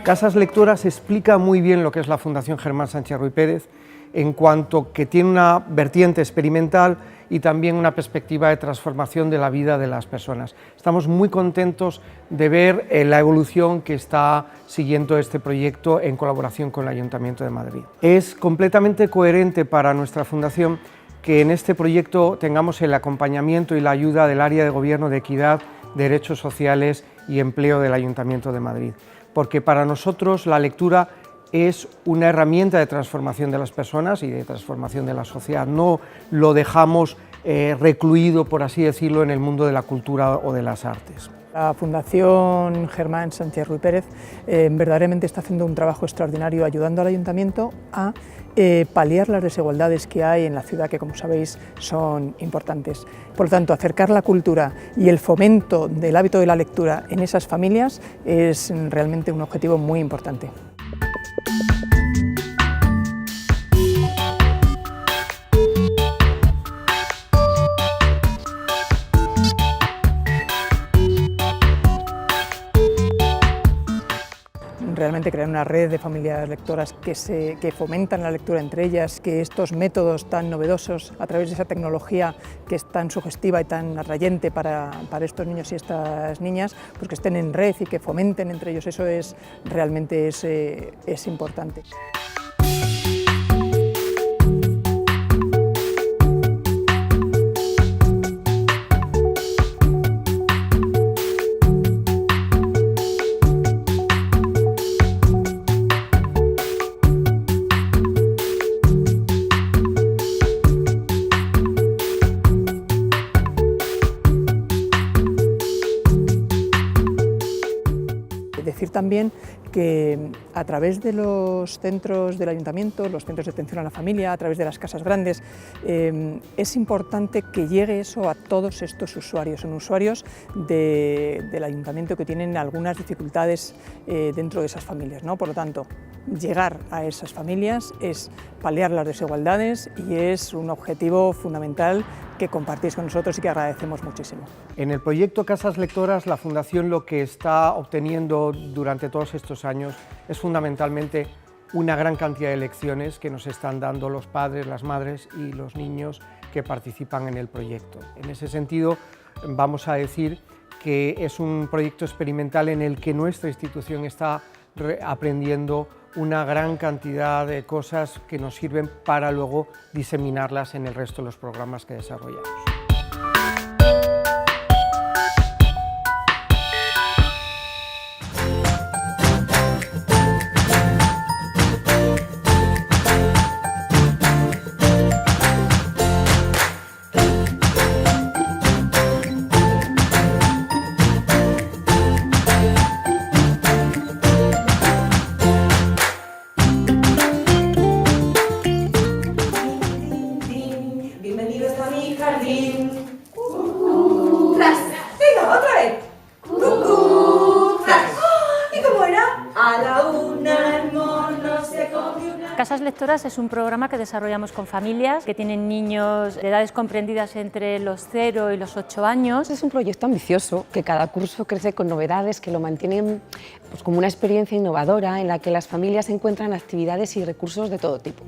Casas Lectoras explica muy bien lo que es la Fundación Germán Sánchez Ruy Pérez, en cuanto que tiene una vertiente experimental y también una perspectiva de transformación de la vida de las personas. Estamos muy contentos de ver la evolución que está siguiendo este proyecto en colaboración con el Ayuntamiento de Madrid. Es completamente coherente para nuestra fundación que en este proyecto tengamos el acompañamiento y la ayuda del área de Gobierno de Equidad, Derechos Sociales y Empleo del Ayuntamiento de Madrid, porque para nosotros la lectura es una herramienta de transformación de las personas y de transformación de la sociedad. No lo dejamos recluido, por así decirlo, en el mundo de la cultura o de las artes. La Fundación Germán Sánchez Ruy Pérez verdaderamente está haciendo un trabajo extraordinario ayudando al Ayuntamiento a paliar las desigualdades que hay en la ciudad, que como sabéis son importantes. Por lo tanto, acercar la cultura y el fomento del hábito de la lectura en esas familias es realmente un objetivo muy importante. Realmente crear una red de familias lectoras que fomentan la lectura entre ellas, que estos métodos tan novedosos a través de esa tecnología que es tan sugestiva y tan atrayente para estos niños y estas niñas, pues que estén en red y que fomenten entre ellos, eso realmente es importante. Decir también que a través de los centros del Ayuntamiento, los centros de atención a la familia, a través de las casas grandes, es importante que llegue eso a todos estos usuarios. Son usuarios del Ayuntamiento que tienen algunas dificultades dentro de esas familias, ¿no? Por lo tanto, llegar a esas familias es paliar las desigualdades y es un objetivo fundamental que compartís con nosotros y que agradecemos muchísimo. En el proyecto Casas Lectoras, la Fundación lo que está obteniendo durante todos estos años es fundamentalmente una gran cantidad de lecciones que nos están dando los padres, las madres y los niños que participan en el proyecto. En ese sentido, vamos a decir que es un proyecto experimental en el que nuestra institución está aprendiendo una gran cantidad de cosas que nos sirven para luego diseminarlas en el resto de los programas que desarrollamos. Bienvenidos a mi jardín. ¡Tras! ¡Venga, otra vez! ¡Tras! ¿Y cómo era? A la una el mono se comió una... Casas Lectoras es un programa que desarrollamos con familias que tienen niños de edades comprendidas entre los 0 y los 8 años. Es un proyecto ambicioso que cada curso crece con novedades que lo mantienen pues, como una experiencia innovadora en la que las familias encuentran actividades y recursos de todo tipo.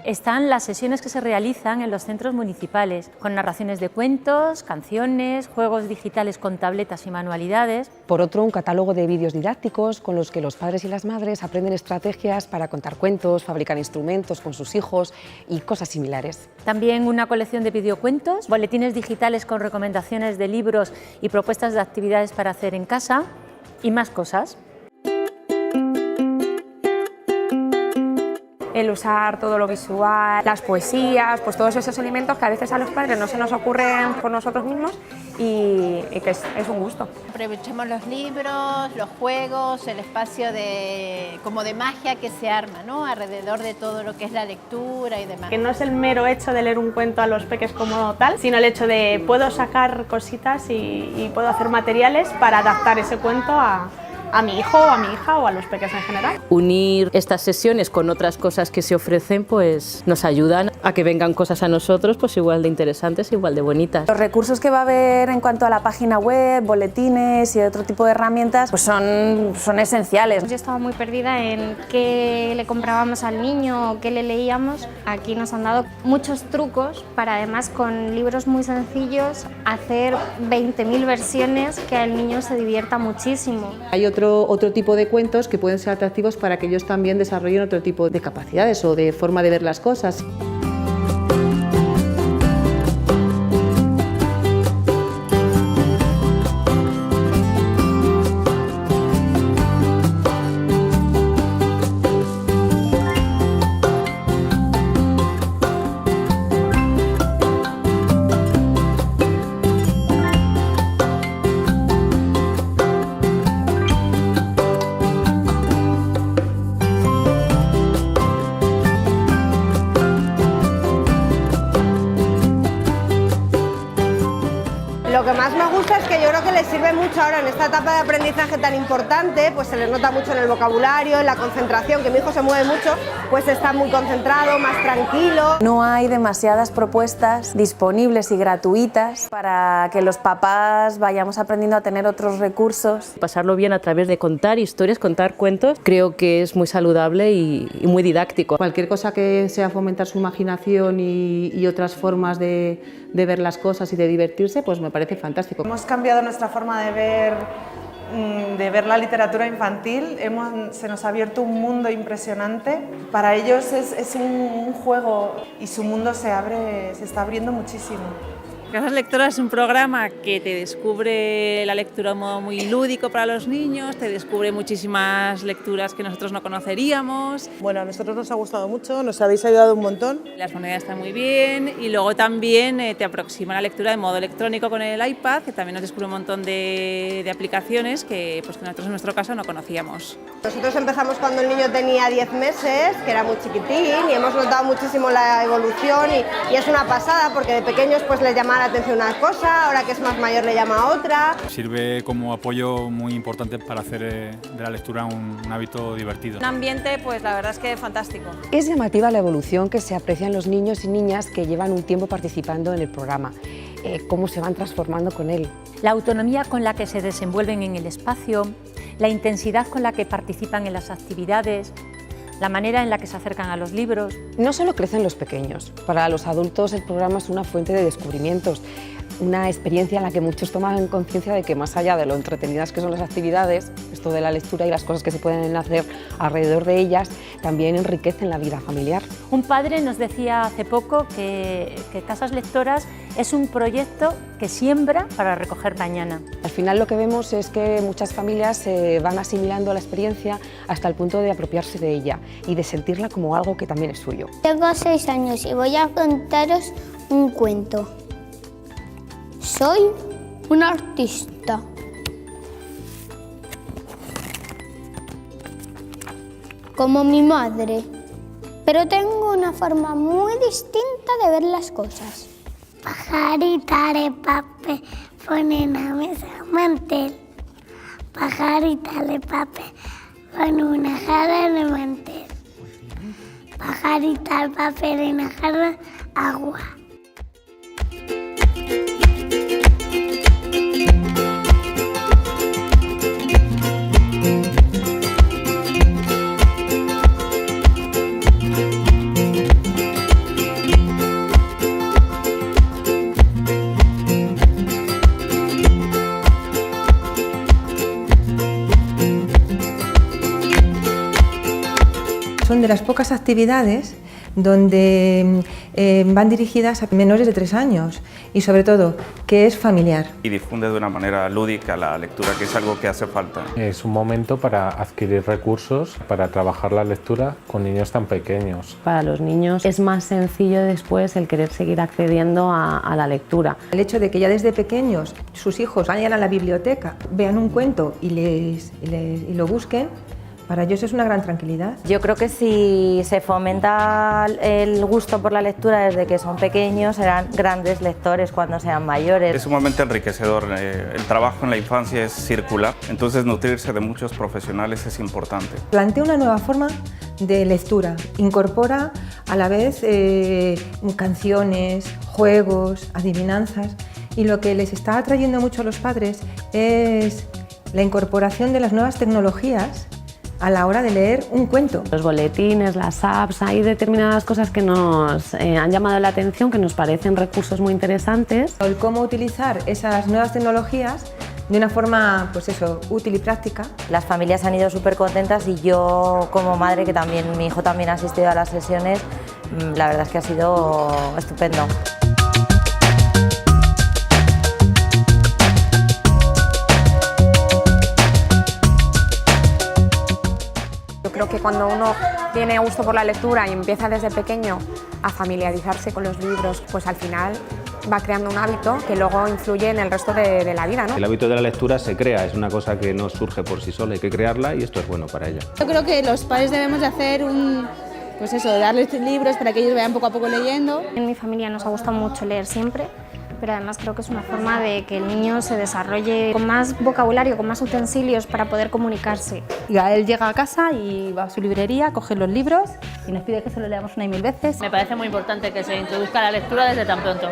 Están las sesiones que se realizan en los centros municipales, con narraciones de cuentos, canciones, juegos digitales con tabletas y manualidades. Por otro, un catálogo de vídeos didácticos con los que los padres y las madres aprenden estrategias para contar cuentos, fabricar instrumentos con sus hijos y cosas similares. También una colección de videocuentos, boletines digitales con recomendaciones de libros y propuestas de actividades para hacer en casa el usar todo lo visual, las poesías, pues todos esos elementos que a veces a los padres no se nos ocurren por nosotros mismos y que es un gusto. Aprovechemos los libros, los juegos, el espacio como de magia que se arma, ¿no?, alrededor de todo lo que es la lectura y demás. Que no es el mero hecho de leer un cuento a los peques como tal, sino el hecho de puedo sacar cositas y puedo hacer materiales para adaptar ese cuento a mi hijo o a mi hija o a los peques en general. Unir estas sesiones con otras cosas que se ofrecen pues nos ayudan a que vengan cosas a nosotros pues igual de interesantes, igual de bonitas. Los recursos que va a haber en cuanto a la página web, boletines y otro tipo de herramientas pues son esenciales. Yo estaba muy perdida en qué le comprábamos al niño o qué le leíamos. Aquí nos han dado muchos trucos para, además, con libros muy sencillos, hacer 20.000 versiones que al niño se divierta muchísimo. Hay otro tipo de cuentos que pueden ser atractivos para que ellos también desarrollen otro tipo de capacidades o de forma de ver las cosas. Lo que más me gusta es que yo creo que les sirve mucho ahora en esta etapa de aprendizaje tan importante, pues se les nota mucho en el vocabulario, en la concentración, que mi hijo se mueve mucho, pues está muy concentrado, más tranquilo. No hay demasiadas propuestas disponibles y gratuitas para que los papás vayamos aprendiendo a tener otros recursos. Pasarlo bien a través de contar historias, contar cuentos, creo que es muy saludable y muy didáctico. Cualquier cosa que sea fomentar su imaginación y otras formas de ver las cosas y de divertirse, pues me parece fantástico. Hemos cambiado nuestra forma de ver la literatura infantil, se nos ha abierto un mundo impresionante. Para ellos es un juego y su mundo se está abriendo muchísimo. Casas Lectoras es un programa que te descubre la lectura de un modo muy lúdico para los niños, te descubre muchísimas lecturas que nosotros no conoceríamos. Bueno, a nosotros nos ha gustado mucho, nos habéis ayudado un montón. Las monedas están muy bien y luego también te aproxima la lectura de modo electrónico con el iPad, que también nos descubre un montón de aplicaciones que nosotros en nuestro caso no conocíamos. Nosotros empezamos cuando el niño tenía 10 meses, que era muy chiquitín, y hemos notado muchísimo la evolución y es una pasada porque de pequeños pues les llamaba la atención una cosa, ahora que es más mayor le llama a otra. Sirve como apoyo muy importante para hacer de la lectura un hábito divertido. Un ambiente, pues la verdad es que fantástico. Es llamativa la evolución que se aprecia en los niños y niñas que llevan un tiempo participando en el programa, cómo se van transformando con él. La autonomía con la que se desenvuelven en el espacio, la intensidad con la que participan en las actividades, la manera en la que se acercan a los libros. No solo crecen los pequeños, para los adultos el programa es una fuente de descubrimientos, una experiencia en la que muchos toman conciencia de que más allá de lo entretenidas que son las actividades, esto de la lectura y las cosas que se pueden hacer alrededor de ellas, también enriquecen la vida familiar. Un padre nos decía hace poco que Casas Lectoras es un proyecto que siembra para recoger mañana. Al final lo que vemos es que muchas familias se van asimilando a la experiencia hasta el punto de apropiarse de ella y de sentirla como algo que también es suyo. Tengo 6 años y voy a contaros un cuento. Soy un artista. Como mi madre, pero tengo una forma muy distinta de ver las cosas. Pajarita de papel, pone en la mesa un mantel. Pajarita de papel, pone una jarra de mantel. Pajarita de papel en la jarra, agua. Son de las pocas actividades donde van dirigidas a menores de 3 años y sobre todo que es familiar. Y difunde de una manera lúdica la lectura, que es algo que hace falta. Es un momento para adquirir recursos, para trabajar la lectura con niños tan pequeños. Para los niños es más sencillo después el querer seguir accediendo a la lectura. El hecho de que ya desde pequeños sus hijos vayan a la biblioteca, vean un cuento y lo busquen, para ellos es una gran tranquilidad. Yo creo que si se fomenta el gusto por la lectura desde que son pequeños, serán grandes lectores cuando sean mayores. Es sumamente enriquecedor. El trabajo en la infancia es circular, entonces nutrirse de muchos profesionales es importante. Plantea una nueva forma de lectura, incorpora a la vez canciones, juegos, adivinanzas, y lo que les está atrayendo mucho a los padres es la incorporación de las nuevas tecnologías a la hora de leer un cuento. Los boletines, las apps, hay determinadas cosas que nos han llamado la atención, que nos parecen recursos muy interesantes. El cómo utilizar esas nuevas tecnologías de una forma, pues eso, útil y práctica. Las familias han ido súper contentas y yo como madre, que también mi hijo también ha asistido a las sesiones, la verdad es que ha sido estupendo. Creo que cuando uno tiene gusto por la lectura y empieza desde pequeño a familiarizarse con los libros, pues al final va creando un hábito que luego influye en el resto de la vida, ¿no? El hábito de la lectura se crea, es una cosa que no surge por sí sola, hay que crearla y esto es bueno para ella. Yo creo que los padres debemos de hacer pues eso, darles libros para que ellos vayan poco a poco leyendo. En mi familia nos ha gustado mucho leer siempre, pero además creo que es una forma de que el niño se desarrolle con más vocabulario, con más utensilios para poder comunicarse. Él llega a casa y va a su librería, coge los libros y nos pide que se los leamos 1 y 1000 veces. Me parece muy importante que se introduzca la lectura desde tan pronto.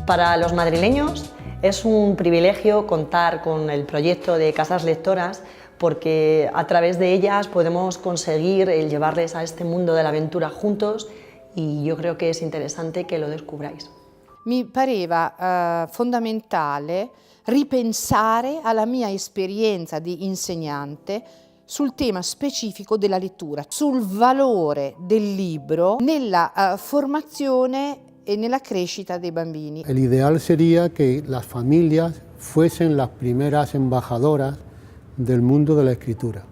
Para los madrileños es un privilegio contar con el proyecto de Casas Lectoras porque a través de ellas podemos conseguir el llevarles a este mundo de la aventura juntos y yo creo que es interesante que lo descubráis. Mi pareva fondamentale ripensare alla mia esperienza di insegnante sul tema specifico della lettura, sul valore del libro nella formazione y en la crescita dei bambini. El ideal sería que las familias fuesen las primeras embajadoras del mundo de la escritura,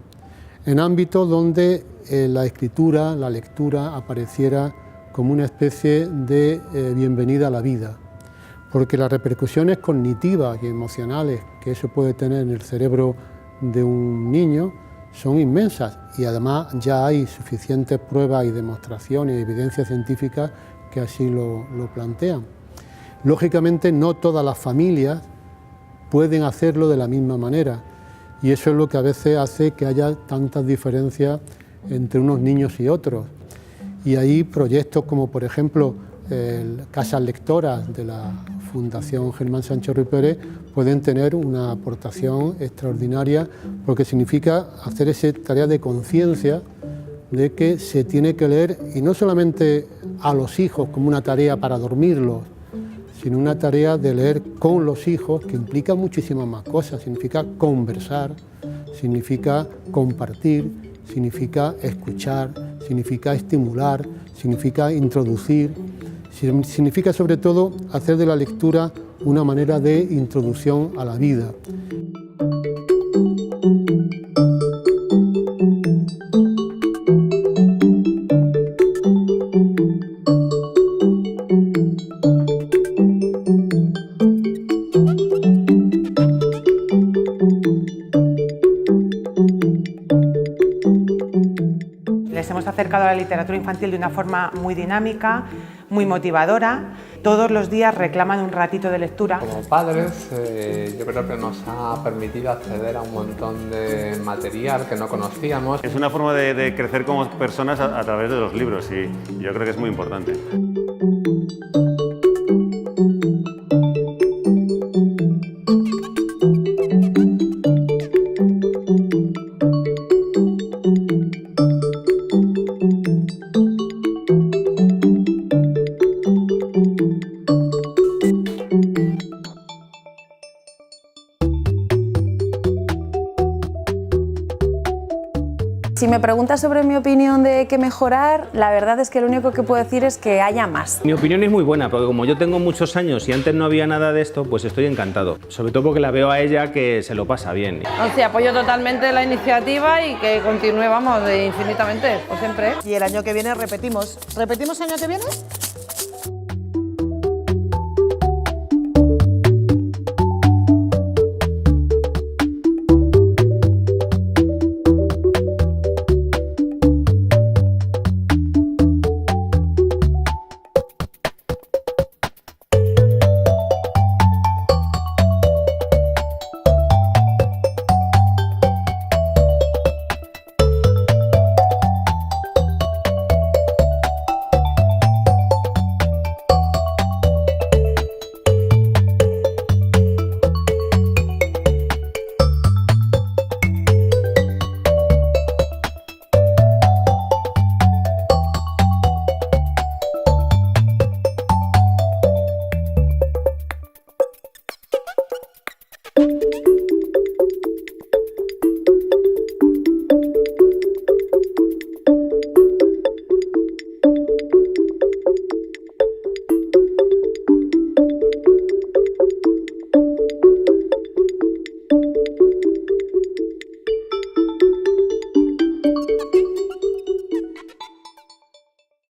en ámbitos donde la escritura, la lectura, apareciera como una especie de bienvenida a la vida, porque las repercusiones cognitivas y emocionales que eso puede tener en el cerebro de un niño son inmensas y además ya hay suficientes pruebas y demostraciones y evidencias científicas que así lo plantean. Lógicamente no todas las familias pueden hacerlo de la misma manera y eso es lo que a veces hace que haya tantas diferencias entre unos niños y otros. Y hay proyectos como por ejemplo Casas Lectoras de la Fundación Germán Sánchez Ruy Pérez pueden tener una aportación extraordinaria porque significa hacer esa tarea de conciencia de que se tiene que leer, y no solamente a los hijos como una tarea para dormirlos, sino una tarea de leer con los hijos que implica muchísimas más cosas. Significa conversar, significa compartir, significa escuchar, significa estimular, significa introducir, significa sobre todo hacer de la lectura una manera de introducción a la vida. Les hemos acercado a la literatura infantil de una forma muy dinámica, muy motivadora. Todos los días reclaman un ratito de lectura. Como padres, yo creo que nos ha permitido acceder a un montón de material que no conocíamos. Es una forma de crecer como personas a través de los libros y yo creo que es muy importante. Si me preguntas sobre mi opinión de qué mejorar, la verdad es que lo único que puedo decir es que haya más. Mi opinión es muy buena, porque como yo tengo muchos años y antes no había nada de esto, pues estoy encantado. Sobre todo porque la veo a ella que se lo pasa bien. O sea, apoyo totalmente la iniciativa y que continúe, vamos, infinitamente, por siempre. Y el año que viene repetimos. ¿Repetimos año que viene?